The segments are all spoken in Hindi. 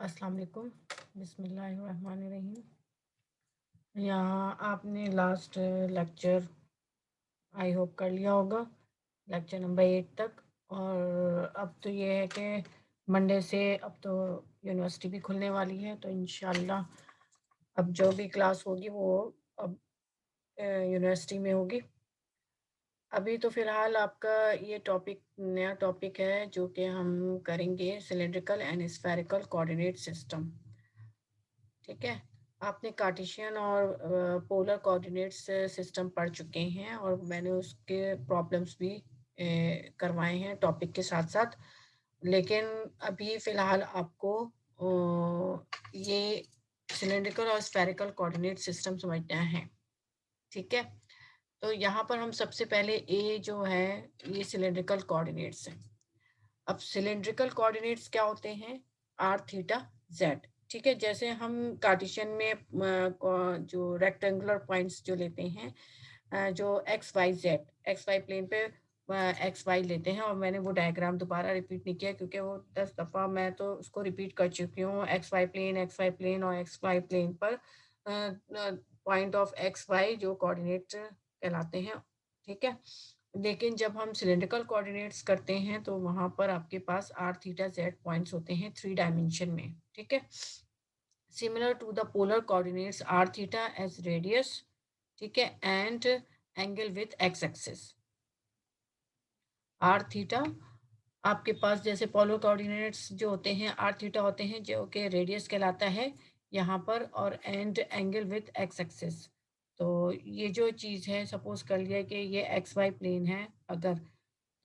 अस्सलाम वालेकुम। बिस्मिल्लाहिर्रहमानिर्रहीम। यहाँ आपने लास्ट लेक्चर आई होप कर लिया होगा, लेक्चर नंबर 8 तक। और अब तो ये है कि मंडे से अब तो यूनिवर्सिटी भी खुलने वाली है, तो इंशाल्लाह अब जो भी क्लास होगी वो अब यूनिवर्सिटी में होगी। अभी तो फ़िलहाल आपका ये टॉपिक नया टॉपिक है जो कि हम करेंगे cylindrical and spherical coordinate system. ठीक है, आपने कार्टेशियन और पोलर कोऑर्डिनेट्स सिस्टम पढ़ चुके हैं और मैंने उसके प्रॉब्लम्स भी करवाए हैं टॉपिक के साथ साथ। लेकिन अभी फ़िलहाल आपको ये सिलिंड्रिकल और स्फेरिकल कोऑर्डिनेट सिस्टम समझना है। ठीक है, तो यहाँ पर हम सबसे पहले ए जो है ये सिलिंड्रिकल कोऑर्डिनेट्स हैं। अब सिलिंड्रिकल कोऑर्डिनेट्स क्या होते हैं? R theta Z. ठीक है, जैसे हम कार्टेशियन में जो रेक्टेंगुलर पॉइंट्स जो लेते हैं, जो एक्स वाई प्लेन पे एक्स वाई लेते हैं। और मैंने वो डायग्राम दोबारा रिपीट नहीं किया क्योंकि वो 10 दफ़ा मैं तो उसको रिपीट कर चुकी हूँ। एक्स वाई प्लेन और एक्स वाई प्लेन पर पॉइंट ऑफ एक्स वाई जो कोऑर्डिनेट कहलाते हैं। ठीक है, लेकिन जब हम सिलिंड्रिकल कोऑर्डिनेट्स करते हैं तो वहां पर आपके पास आर थीटा जेड पॉइंट्स होते हैं 3 डायमेंशन में। ठीक है, similar to the polar coordinates R theta as radius. ठीक है, and angle with X axis. R theta आपके पास जैसे पोलर कोऑर्डिनेट्स जो होते हैं आर थीटा होते हैं जो कि रेडियस कहलाता है यहाँ पर, और and angle with X axis. तो ये जो चीज़ है, सपोज कर लिया कि ये एक्स वाई प्लेन है अगर,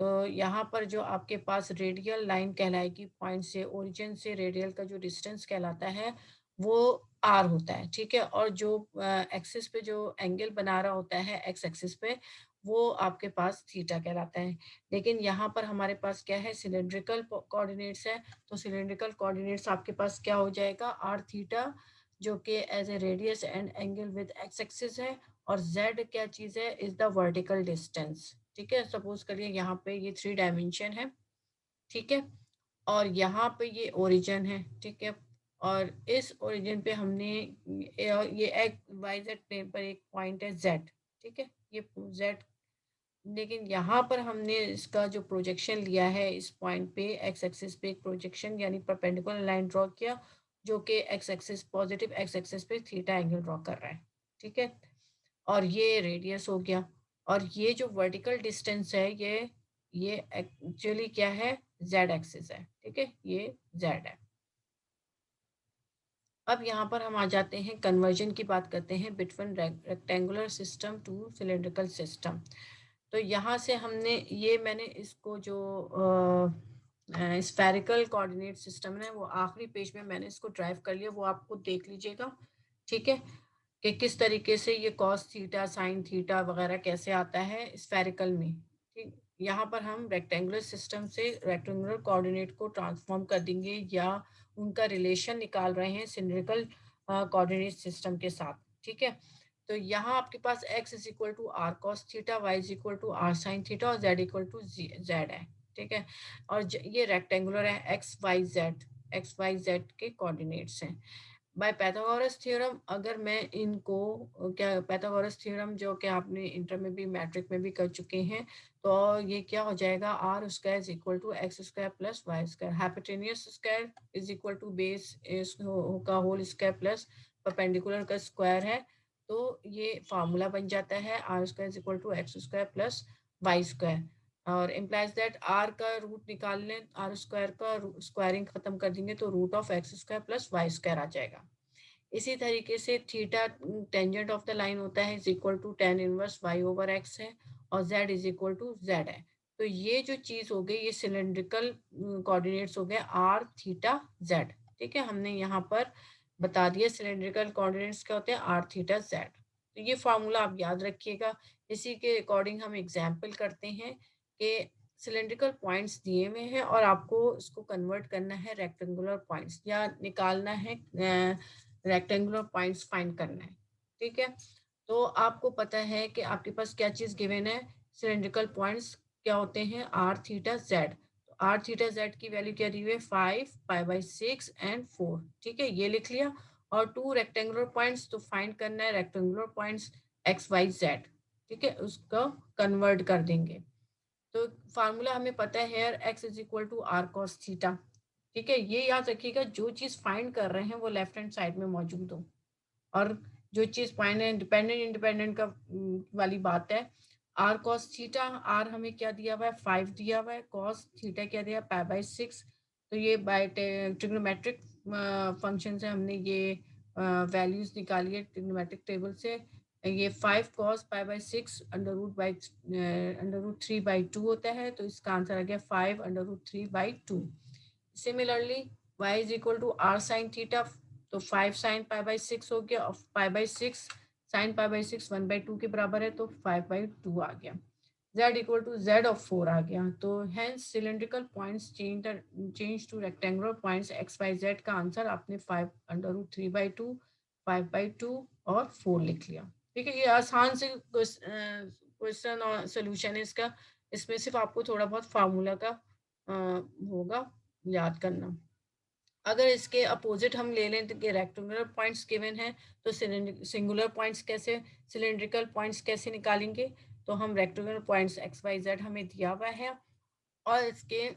तो यहाँ पर जो आपके पास रेडियल लाइन कहलाएगी पॉइंट से ओरिजिन से रेडियल का जो डिस्टेंस कहलाता है वो आर होता है। ठीक है, और जो एक्सिस पे जो एंगल बना रहा होता है एक्स एक्सिस पे वो आपके पास थीटा कहलाता है। लेकिन यहाँ पर हमारे पास क्या है, सिलिंड्रिकल कोऑर्डिनेट्स है, तो सिलिंड्रिकल कोऑर्डिनेट्स आपके पास क्या हो जाएगा, आर थीटा जो कि as a radius and angle with X axis है, और z क्या चीज़ है, इज द वर्टिकल डिस्टेंस। ठीक है, सपोज करिए यहाँ पे ये 3 डायमेंशन है। ठीक है, और यहाँ पे ये ओरिजिन है। ठीक है, और इस ओरिजिन पे हमने ये एक वाई जेड प्लेन पर एक पॉइंट है जेड। ठीक है, ये जेड, लेकिन यहाँ पर हमने इसका जो प्रोजेक्शन लिया है इस पॉइंट पे एक्स एक्सिस पे एक प्रोजेक्शन यानी परपेंडिकुलर लाइन ड्रॉ किया जो कि x axis positive X axis पे थीटा एंगल ड्रॉ कर रहा है। ठीक है, और ये रेडियस हो गया, और ये जो वर्टिकल डिस्टेंस है ये एक्चुअली क्या है, जेड एक्सिस है। ठीक है, ये जेड है। अब यहाँ पर हम आ जाते हैं कन्वर्जन की बात करते हैं between rectangular system to cylindrical system. तो यहाँ से हमने ये मैंने इसको जो स्फेरिकल कोऑर्डिनेट सिस्टम है वो आखिरी पेज में मैंने इसको ड्राइव कर लिया, वो आपको देख लीजिएगा। ठीक है, कि किस तरीके से ये कॉस थीटा साइन थीटा वगैरह कैसे आता है स्फेरिकल में। ठीक, यहाँ पर हम रेक्टेंगुलर सिस्टम से रेक्टेंगुलर कोऑर्डिनेट को ट्रांसफॉर्म कर देंगे या उनका रिलेशन निकाल रहे हैं सिलिंड्रिकल कोऑर्डिनेट सिस्टम के साथ। ठीक है, तो यहाँ आपके पास x is equal to R cos theta, y is equal to R sine theta और z इक्वल टू जेड है। ठीक है, और ये रेक्टेंगुलर है, एक्स वाई जेड के कोऑर्डिनेट्स हैं। बाय पाइथागोरस थ्योरम अगर मैं इनको क्या, पाइथागोरस थ्योरम जो कि आपने इंटर में भी मैट्रिक में भी कर चुके हैं, तो ये क्या हो जाएगा, R square is equal to X square plus Y square, hypotenuse square is equal to base का होल स्क्वायर प्लस परपेंडिकुलर का स्क्वायर है। तो ये फार्मूला बन जाता है R square is equal to X square plus Y square, और इम्प्लाइज दैट आर का रूट निकाल लें, आर स्क्वायर का स्क्वायरिंग खत्म कर देंगे तो root of X square plus Y square आ जाएगा। इसी तरीके से theta tangent of the line होता है is equal to tan inverse Y over X है, और Z is equal to Z है। तो ये जो चीज हो गई ये सिलेंड्रिकल कोऑर्डिनेट्स हो गए आर थीटा जेड। ठीक है, हमने यहाँ पर बता दिया सिलेंड्रिकल कोऑर्डिनेट्स क्या होते हैं, आर थीटा जेड। तो ये फार्मूला आप याद रखिएगा। इसी के अकॉर्डिंग हम एग्जाम्पल करते हैं कि सिलेंड्रिकल पॉइंट्स दिए हुए हैं और आपको इसको कन्वर्ट करना है रेक्टेंगुलर पॉइंट्स या निकालना है, रेक्टेंगुलर पॉइंट्स फाइंड करना है। ठीक है, तो आपको पता है कि आपके पास क्या चीज गिवन है, सिलेंड्रिकल पॉइंट्स क्या होते हैं, आर थीटा जेड। तो आर थीटा जेड की वैल्यू क्या दी हुई है 5 पाई बाई 6 एंड 4, ठीक है, ये लिख लिया। और 2 रेक्टेंगुलर पॉइंट्स, तो फाइंड करना है rectangular points X Y Z, ठीक है, उसको कन्वर्ट कर देंगे। तो फार्मूला हमें पता है here X is equal to R cos theta, ठीक है। ये याद रखिएगा, जो चीज फाइंड कर रहे हैं वो लेफ्ट हैंड साइड में मौजूद हो, और जो चीज फाइंड है डिपेंडेंट इंडिपेंडेंट का वाली बात है। आर कॉस थीटा, आर हमें क्या दिया हुआ है 5 दिया हुआ है, कॉस थीटा क्या दिया पाई बाई 6। तो ये बाय ट्रिग्नोमेट्रिक फंक्शन से हमने ये वैल्यूज निकाली है ट्रिग्नोमेट्रिक टेबल से। ये 5 cos pi by 6 under root 3/2 होता है, तो इसका आंसर आ गया 5 under root 3/2। Similarly y is equal to R sine theta, तो 5 साइन पाई बाई 6 हो गया, और pi by 6 sine pi by 6 1/2 के बराबर है, तो 5/2 आ गया। z equal to z of 4 आ गया। तो hence cylindrical points change to rectangular points X Y Z का आंसर आपने 5/3/2, 5/2 और 4 लिख लिया, ठीक है। ये आसान से क्वेश्चन और सोल्यूशन है इसका। इसमें सिर्फ आपको थोड़ा बहुत फार्मूला का होगा याद करना। अगर इसके अपोजिट हम ले लें तो रेक्टेंगुलर पॉइंट्स गिवन है, तो सिंगुलर पॉइंट्स कैसे, सिलेंड्रिकल पॉइंट्स कैसे निकालेंगे। तो हम rectangular points X Y Z हमें दिया हुआ है, और इसके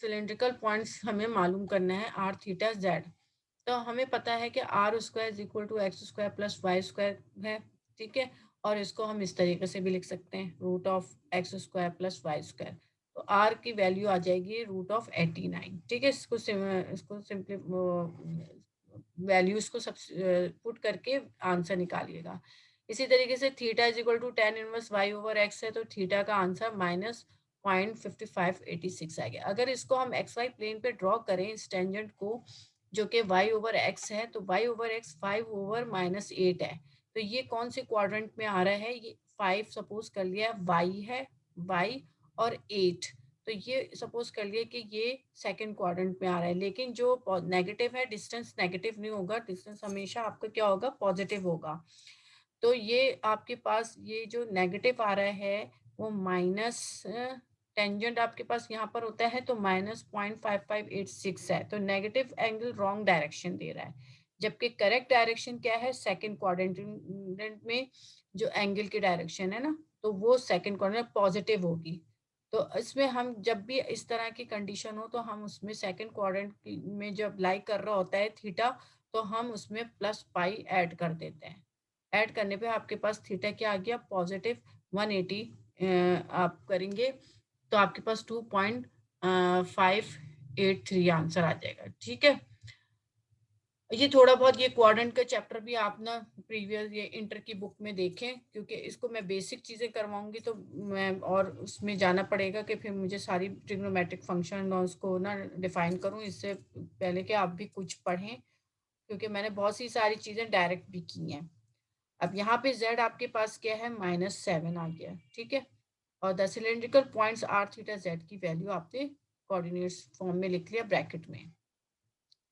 सिलेंड्रिकल पॉइंट्स हमें मालूम करना है आर थीटा जेड। तो हमें पता है कि R square is equal to X square plus Y square है, ठीक है। और इसको हम इस तरीके से भी लिख सकते हैं root of X square plus Y square. तो आर की वैल्यू आ जाएगी रूट ऑफ 89, ठीक है। इसको सिंपली वैल्यूज को सब पुट करके आंसर निकालिएगा। इसी तरीके से theta is equal to tan inverse Y over X है, तो थीटा का आंसर -0.5586 आ गया। अगर इसको हम एक्स वाई प्लेन पे ड्रॉ करें इस टेंजेंट को, जो कि y ओवर x है, तो y ओवर x 5 ओवर -8 है। तो ये कौन से क्वाड्रेंट में आ रहा है, ये 5 सपोज कर लिया y है, y और 8, तो ये सपोज कर लिया कि ये सेकंड क्वाड्रेंट में आ रहा है। लेकिन जो नेगेटिव है, डिस्टेंस नेगेटिव नहीं होगा, डिस्टेंस हमेशा आपका क्या होगा, पॉजिटिव होगा। तो ये आपके पास ये जो नेगेटिव आ रहा है वो माइनस, टेंजेंट आपके पास यहाँ पर होता है तो -0.5586 है, तो नेगेटिव एंगल रॉन्ग डायरेक्शन दे रहा है। जबकि करेक्ट डायरेक्शन क्या है, सेकंड क्वाड्रेंट में जो एंगल की डायरेक्शन है ना, तो वो सेकंड क्वाड्रेंट पॉजिटिव होगी। तो इसमें हम जब भी इस तरह की कंडीशन हो, तो हम उसमें सेकंड क्वाड्रेंट में जब लाई कर रहा होता है थीटा, तो हम उसमें प्लस पाई ऐड कर देते हैं। ऐड करने पे आपके पास थीटा क्या आ गया, पॉजिटिव 180 आप करेंगे तो आपके पास 2.583 आंसर आ जाएगा, ठीक है। ये थोड़ा बहुत ये क्वाड्रेंट का चैप्टर भी आप ना प्रीवियस ये इंटर की बुक में देखें, क्योंकि इसको मैं बेसिक चीजें करवाऊंगी तो मैं और उसमें जाना पड़ेगा कि फिर मुझे सारी ट्रिग्नोमेट्रिक फंक्शन और उसको ना डिफाइन करूं, इससे पहले कि आप भी कुछ पढ़ें, क्योंकि मैंने बहुत सी सारी चीजें डायरेक्ट भी की हैं। अब यहाँ पे z आपके पास क्या है -7 आ गया, ठीक है। और the cylindrical points R theta Z की वैल्यू आपने कोऑर्डिनेट्स फॉर्म में लिख लिया ब्रैकेट में।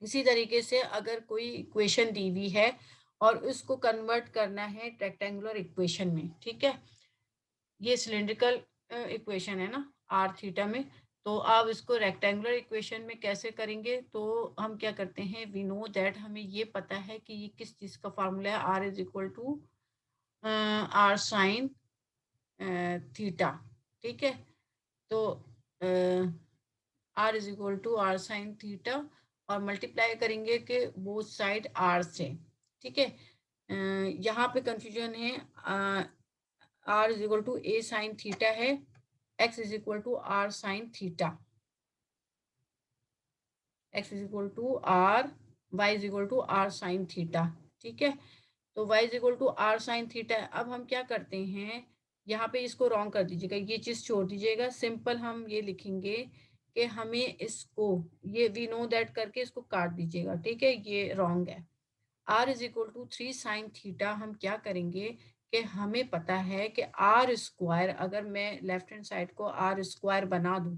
इसी तरीके से अगर कोई इक्वेशन दी हुई है और उसको कन्वर्ट करना है रेक्टेंगुलर इक्वेशन में, ठीक है, ये सिलेंड्रिकल इक्वेशन है ना आर थीटा में, तो आप इसको रेक्टेंगुलर इक्वेशन में कैसे करेंगे। तो हम क्या करते हैं, वी नो दैट, हमें ये पता है कि ये किस चीज का फॉर्मूला है, R is equal to R sine theta, ठीक है। तो R is equal to R sine theta, और मल्टीप्लाई करेंगे कि बोथ साइड आर से, ठीक है। यहाँ पे कंफ्यूजन है, R is equal to A sine theta है, X is equal to R sine theta, X is equal to R, Y is equal to R sine theta, ठीक है। तो y is equal to R sine theta. अब हम क्या करते हैं, यहाँ पे इसको रॉन्ग कर दीजिएगा, ये चीज छोड़ दीजिएगा, सिंपल हम ये लिखेंगे कि हमें इसको ये वी नो दैट करके इसको काट दीजिएगा, ठीक है, ये रॉन्ग है। r is equal to 3 sine theta, हम क्या करेंगे कि हमें पता है कि आर स्क्वायर, अगर मैं लेफ्ट हैंड साइड को आर स्क्वायर बना दूं,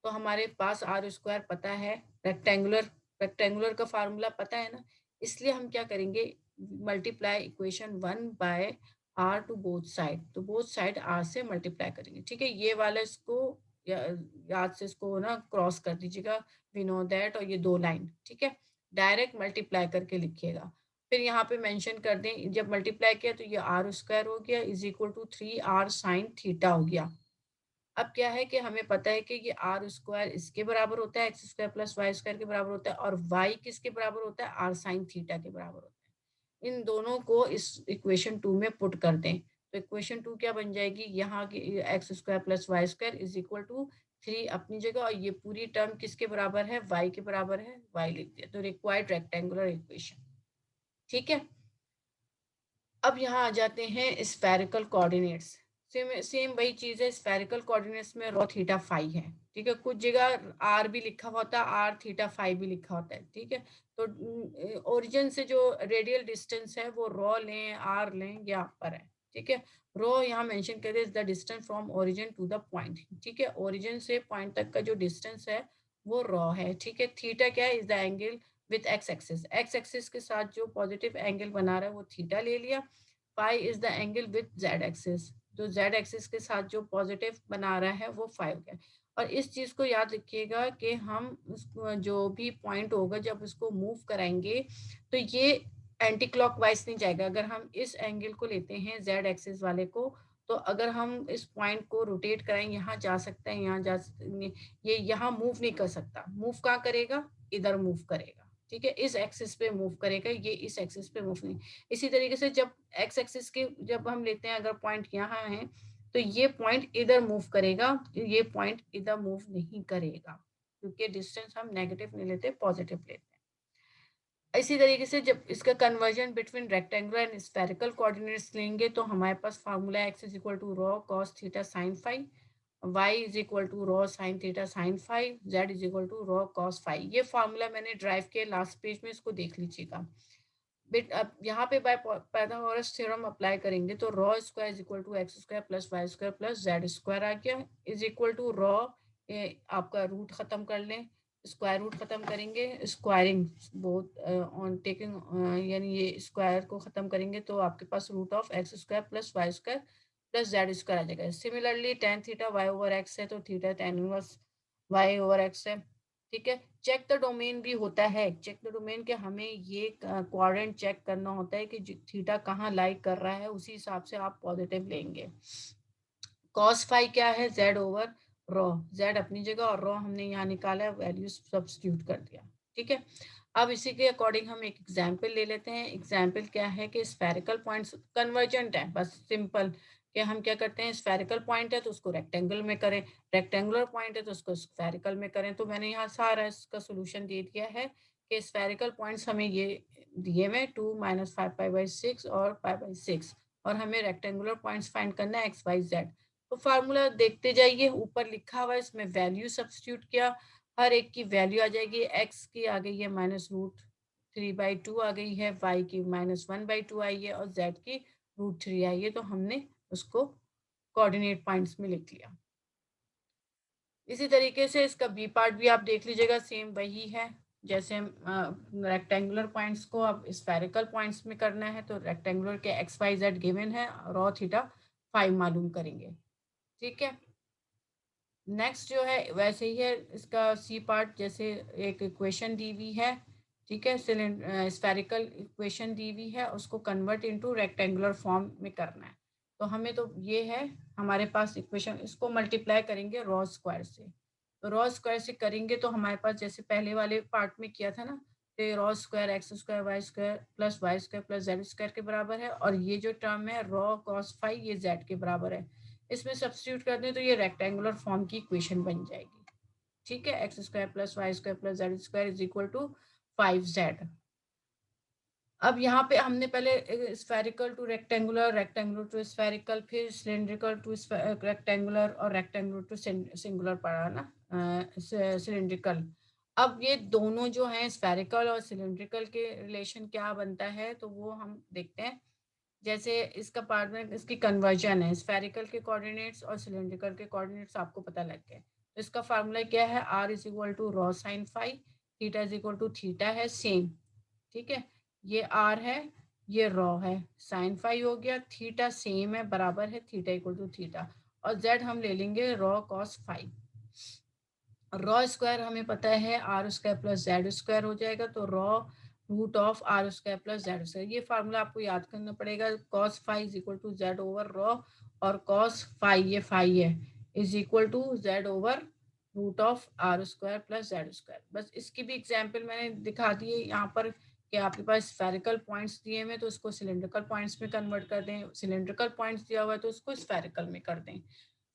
तो हमारे पास आर स्क्वायर पता है, रेक्टेंगुलर रेक्टेंगुलर का फार्मूला पता है ना, इसलिए हम क्या करेंगे, multiply equation 1 by R to both side, तो बोथ साइड आर से मल्टीप्लाई करेंगे, ठीक है। ये वाला इसको याद से इसको ना क्रॉस कर दीजिएगा, वी नो दैट, और ये 2 लाइन, ठीक है? डायरेक्ट मल्टीप्लाई करके लिखिएगा। फिर यहाँ पे मेंशन कर दें, जब मल्टीप्लाई किया तो ये r स्क्वायर हो गया is equal to 3r sin theta हो गया। अब क्या है कि हमें पता है कि ये r स्क्वायर इसके बराबर होता है, x square plus y square के बराबर होता है, और y किसके बराबर होता है? r sin थीटा के बराबर होता है। इन दोनों को इस इक्वेशन 2 में पुट कर दें, तो इक्वेशन 2 क्या बन जाएगी? यहाँ की X square plus Y square is equal to 3 अपनी जगह, और ये पूरी टर्म किसके बराबर है? y के बराबर है, y लिख दिया, तो रिक्वायर्ड रेक्टेंगुलर इक्वेशन, ठीक है? अब यहाँ आ जाते हैं स्फेरिकल कोऑर्डिनेट्स। सेम सेम वही चीज है, स्फेरिकल कोऑर्डिनेट्स में रॉ थीटा फाई है, ठीक है? कुछ जगह आर भी लिखा होता है, आर थीटा फाई भी लिखा होता है, ठीक है? तो ओरिजिन से जो रेडियल डिस्टेंस है वो रॉ लें, आर लें, यहाँ पर है, ठीक है? रॉ यहाँ मेंशन कर the distance from origin to the point, ठीक है? ओरिजिन से पॉइंट तक का जो डिस्टेंस है वो रॉ है, ठीक है? थीटा क्या है? Is the angle with X axis के साथ जो पॉजिटिव एंगल बना रहा है वो थीटा ले लिया। Phi is the angle with Z axis, जो जेड एक्सिस के साथ जो पॉजिटिव बना रहा है वो फाई हो गया। और इस चीज को याद रखिएगा कि हम जो भी पॉइंट होगा जब उसको मूव कराएंगे तो ये एंटी क्लॉकवाइज नहीं जाएगा। अगर हम इस एंगल को लेते हैं जेड एक्सिस वाले को, तो अगर हम इस पॉइंट को रोटेट कराएं, यहाँ जा सकता है, यहाँ जा, ये यहाँ मूव नहीं कर सकता। मूव कहाँ करेगा? इधर मूव करेगा, ठीक है? इस एक्सिस पे मूव करेगा, ये इस एक्सिस पे मूव नहीं। इसी तरीके से जब एक्स एक्सिस के जब हम लेते हैं, अगर पॉइंट यहाँ है तो ये पॉइंट इधर मूव करेगा, ये पॉइंट इधर मूव नहीं करेगा, क्योंकि डिस्टेंस हम नेगेटिव नहीं लेते, पॉजिटिव लेते हैं। इसी तरीके से जब इसका conversion between rectangular and spherical coordinates लेंगे तो हमारे पास formula X is equal to rho cos theta sine phi, y is equal to rho sine theta sine phi, z is equal to rho cos phi. ये फार्मूला मैंने ड्राइव के लास्ट पेज में, इसको देख लीजिएगा। बिट अब यहाँ पे बाय पाइथागोरस थ्योरम अप्लाई करेंगे तो rho square is equal to X square plus Y square plus Z square आ गया, इज इक्वल टू रॉ, आपका रूट खत्म कर लें, स्क्वायर रूट खत्म करेंगे, स्क्वायरिंग बोथ ऑन टेकिंग, यानी ये स्क्वायर को खत्म करेंगे तो आपके पास root of X square plus Y square plus Z square आ जाएगा। Similarly tan theta Y over X है तो theta tan inverse Y over X है, ठीक है? चेक द डोमेन भी होता है, चेक द डोमेन के हमें ये क्वाड्रेंट चेक करना होता है कि थीटा कहाँ लाई कर रहा है, उसी हिसाब से आप पॉजिटिव लेंगे। कॉस फाई क्या है? जेड ओवर रॉ, जेड अपनी जगह और रॉ हमने यहाँ निकाला, वैल्यू सब्स्टिट्यूट कर दिया, ठीक है? अब इसी के अकॉर्डिंग हम एक एग्जाम्पल ले लेते हैं। एग्जाम्पल क्या है कि स्फेरिकल पॉइंट्स कन्वर्जेंट है, बस सिंपल, कि हम क्या करते हैं, स्फेरिकल पॉइंट है तो उसको रेक्टेंगल में करें, रेक्टेंगुलर पॉइंट है तो उसको स्फेरिकल में करें। तो मैंने यहाँ सारा इसका सोल्यूशन दे दिया है कि स्फेरिकल पॉइंट्स हमें ये दिए हुए 2 माइनस 5 पाई/6 और 5/6, और हमें रेक्टेंगुलर पॉइंट्स फाइंड करना है एक्स वाई जेड। तो फार्मूला देखते जाइए, ऊपर लिखा हुआ है, इसमें वैल्यू सब्स्टिट्यूट किया, हर एक की वैल्यू आ जाएगी। एक्स की आ गई है -√3/2 आ गई है, वाई की -1/2 आई है, और जेड की √3 आई है। तो हमने उसको कोऑर्डिनेट पॉइंट्स में लिख लिया। इसी तरीके से इसका बी पार्ट भी आप देख लीजिएगा, सेम वही है। जैसे रेक्टेंगुलर पॉइंट्स को अब स्फेरिकल पॉइंट्स में करना है तो रेक्टेंगुलर के एक्स वाई जेड गिवन है, रॉ थीटा फाई मालूम करेंगे, ठीक है? नेक्स्ट जो है वैसे ही है इसका सी पार्ट, जैसे एक इक्वेशन दी हुई है, ठीक है? स्फेरिकल इक्वेशन दी हुई है, उसको कन्वर्ट इनटू रेक्टेंगुलर फॉर्म में करना है। तो हमें तो ये है हमारे पास इक्वेशन, इसको मल्टीप्लाई करेंगे रॉ स्क्वायर से। तो रॉ स्क्वायर से करेंगे तो हमारे पास जैसे पहले वाले पार्ट में किया था ना, तो rho square X square Y square plus Y square plus Z square के बराबर है, और ये जो टर्म है रॉ कॉस फाई ये जेड के बराबर है। इसमें सब्स्टिट्यूट कर दें तो ये रेक्टेंगुलर फॉर्म की इक्वेशन बन जाएगी, ठीक है? X square plus Y square plus Z square is equal to 5z। अब यहाँ पे हमने पहले spherical to rectangular, rectangular to spherical, फिर सिलेंड्रिकल टू रेक्टेंगुलर, और रेक्टेंगुलर टू सिंगुलर पढ़ा ना, सिलेंड्रिकल। अब ये दोनों जो हैं स्फेरिकल और सिलेंड्रिकल के रिलेशन क्या बनता है तो वो हम देखते हैं। जैसे इसका पार्ट में इसकी कन्वर्जन है, स्फेरिकल के कोऑर्डिनेट्स और सिलेंड्रिकल के कोऑर्डिनेट्स आपको पता लग गए। तो इसका फार्मूला क्या है? r is equal to rho sine phi, theta is equal to theta है सेम, ठीक है? ये r है, ये रॉ है, साइन फाई हो गया, थीटा सेम है, बराबर है थीटा इक्वल टू थीटा, और z हम ले लेंगे rho cos phi. Rho square हमें पता है R square plus Z square हो जाएगा, तो rho root of R square plus Z square, ये फार्मूला आपको याद करना पड़ेगा। Cos phi is equal to Z over rho, और कॉस फाई, ये फाई है, is equal to Z over root of R square plus Z square. बस इसकी भी एग्जाम्पल मैंने दिखा दी है यहाँ पर कि आपके पास स्फेरिकल पॉइंट्स दिए हुए तो उसको सिलेंड्रिकल पॉइंट्स में कन्वर्ट कर दें, सिलेंड्रिकल पॉइंट्स दिया हुआ है तो उसको स्फेरिकल में कर दें।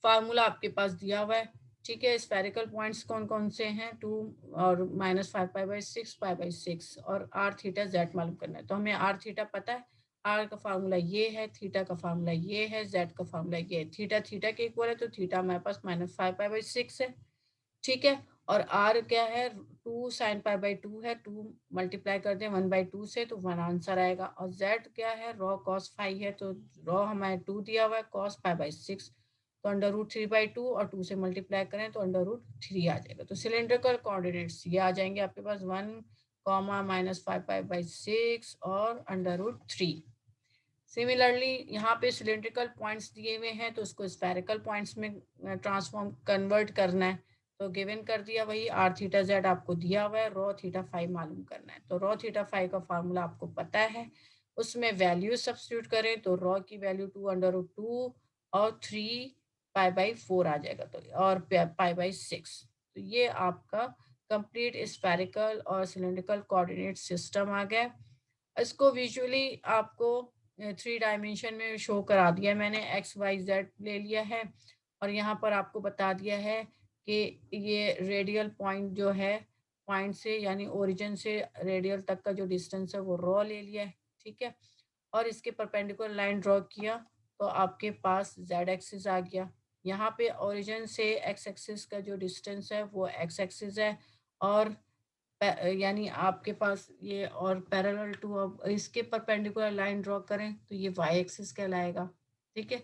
फार्मूला आपके पास दिया हुआ है, ठीक है। स्फेरिकल पॉइंट्स कौन कौन से हैं, 2 और -5π/6 π/6, और आर थीटा जेड मालूम करना है। तो हमें आर थीटा पता है, आर का फार्मूला ये है, थीटा का फार्मूला ये है, जेड का फार्मूला ये है। थीटा थीटा के इक्वल है तो थीटा हमारे पास -5π/6 है, ठीक है। और आर क्या है, 2 sin π/2 है, 2 मल्टीप्लाई कर दें 1/2 से तो 1 आंसर आएगा। और जेड क्या है, रॉ cos फाई है, तो रॉ हमारे 2 दिया हुआ है, cos π/6, तो √3/2 और 2 से मल्टीप्लाई करें तो √3 आ जाएगा। तो सिलेंड्रिकल कोऑर्डिनेट्स ये आ जाएंगे आपके पास 1, -5π/6 और √3। सिमिलरली यहाँ पे सिलेंड्रिकल पॉइंट्स दिए हुए हैं तो उसको स्फेरिकल पॉइंट्स में ट्रांसफॉर्म कन्वर्ट करना है, तो गिवन कर दिया, वही आर थीटा जेड आपको दिया हुआ है, रॉ थीटा फाई मालूम करना है। तो रॉ थीटा फाई का फार्मूला आपको पता है, उसमें वैल्यू सब्स्टिट्यूट करें तो रॉ की वैल्यू 2√2 और 3π/4 आ जाएगा, तो और π/6। तो ये आपका कंप्लीट स्फेरिकल और सिलेंड्रिकल कोऑर्डिनेट सिस्टम आ गया। इसको विजुअली आपको 3 डायमेंशन में शो करा दिया मैंने, एक्स वाई जेड ले लिया है, और यहाँ पर आपको बता दिया है कि ये रेडियल पॉइंट जो है, पॉइंट से यानी ओरिजिन से रेडियल तक का जो डिस्टेंस है वो रॉ ले लिया है, ठीक है। और इसके परपेंडिकुलर लाइन ड्रॉ किया तो आपके पास जेड एक्सिस आ गया। यहाँ पे ओरिजिन से एक्स एक्सिस का जो डिस्टेंस है वो एक्स एक्सिस है, और यानी आपके पास ये, और पैरेलल टू, अब इसके परपेंडिकुलर लाइन ड्रॉ करें तो ये वाई एक्सिस कहलाएगा, ठीक है।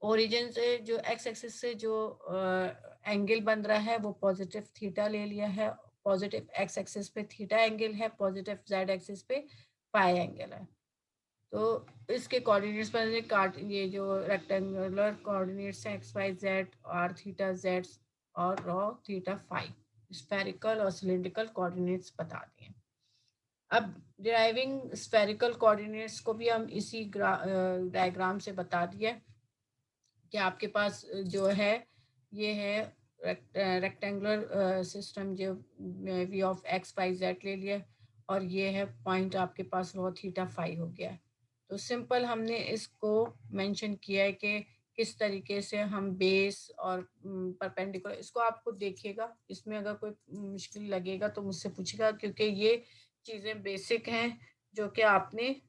ओरिजिन से जो एक्स एक्सिस से जो एंगल बन रहा है वो पॉजिटिव थीटा ले लिया है, पॉजिटिव एक्स एक्सिस पे थीटा एंगल है, पॉजिटिव जेड एक्सिस पे फाई एंगल है। तो इसके कोऑर्डिनेट्स पर काट, ये जो रेक्टेंगुलर कोऑर्डिनेट्स हैं X Y Z, R theta Z और रॉ थीटा फाई, स्फेरिकल और सिलिंड्रिकल कोऑर्डिनेट्स बता दिए। अब डिराइविंग स्फेरिकल कोऑर्डिनेट्स को भी हम इसी डायग्राम से बता दिए कि आपके पास जो है ये है रेक्टेंगुलर सिस्टम, जो V of X Y Z ले लिया, और ये है पॉइंट आपके पास रॉ थीटा फाई हो गया है। तो सिंपल हमने इसको मेंशन किया है कि किस तरीके से हम बेस और परपेंडिकुलर, इसको आपको देखिएगा, इसमें अगर कोई मुश्किल लगेगा तो मुझसे पूछेगा, क्योंकि ये चीज़ें बेसिक हैं जो कि आपने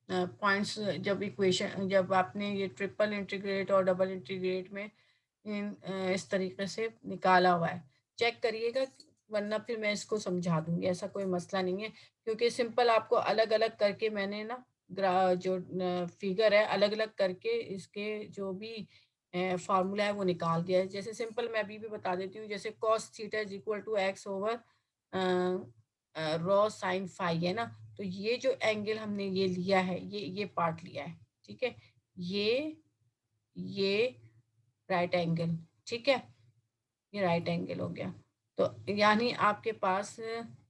पॉइंट्स, जब इक्वेशन, जब आपने ये ट्रिपल इंटीग्रेट और डबल इंटीग्रेट में इस तरीके से निकाला हुआ है, चेक करिएगा, वरना फिर मैं इसको समझा दूंगी, ऐसा कोई मसला नहीं है। क्योंकि सिंपल आपको अलग अलग करके मैंने ना जो फिगर है अलग अलग करके इसके जो भी फार्मूला है वो निकाल दिया है। जैसे सिंपल मैं अभी भी बता देती हूँ, जैसे cos theta is equal to X over rho sine phi है ना, तो ये जो एंगल हमने ये लिया है, ये पार्ट लिया है, ठीक है, ये राइट एंगल, ठीक है, ये राइट एंगल हो गया। तो यानी आपके पास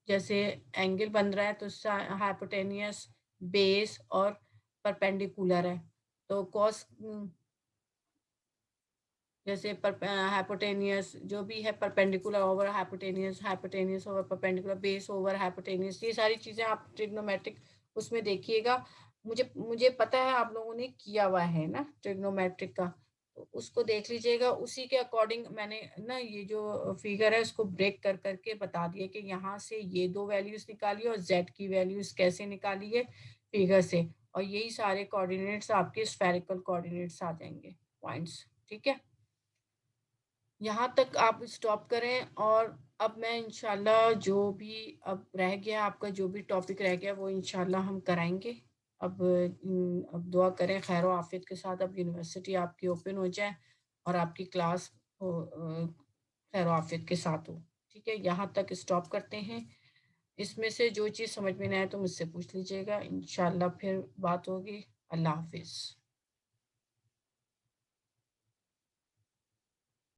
जैसे एंगल बन रहा है तो हाइपोटेनियस, बेस और परपेंडिकुलर है, तो कॉस, जैसे हाइपोटेनियस जो भी है, perpendicular over hypotenuse, hypotenuse over perpendicular, base over hypotenuse, ये सारी चीजें आप ट्रिग्नोमेट्रिक उसमें देखिएगा। मुझे मुझे पता है आप लोगों ने किया हुआ है ना ट्रिग्नोमेट्रिक का, तो उसको देख लीजिएगा, उसी के अकॉर्डिंग मैंने ना ये जो फिगर है उसको ब्रेक कर करके बता दिया कि यहाँ से ये दो वैल्यूज निकालिए और जेड की वैल्यूज कैसे निकालिए फिगर से, और यही सारे कोऑर्डिनेट्स आपके स्फेरिकल कोऑर्डिनेट्स आ जाएंगे, पॉइंट्स, ठीक है। यहाँ तक आप स्टॉप करें, और अब मैं इंशाल्लाह जो भी अब रह गया आपका, जो भी टॉपिक रह गया वो इंशाल्लाह हम कराएंगे। अब दुआ करें खैर व आफियत के साथ, अब यूनिवर्सिटी आपकी ओपन हो जाए और आपकी क्लास खैर व आफियत के साथ हो, ठीक है। यहाँ तक स्टॉप करते हैं। इसमें से जो चीज़ समझ में नहीं आए तो मुझसे पूछ लीजिएगा, इंशाल्लाह फिर बात होगी। अल्लाह हाफिज़।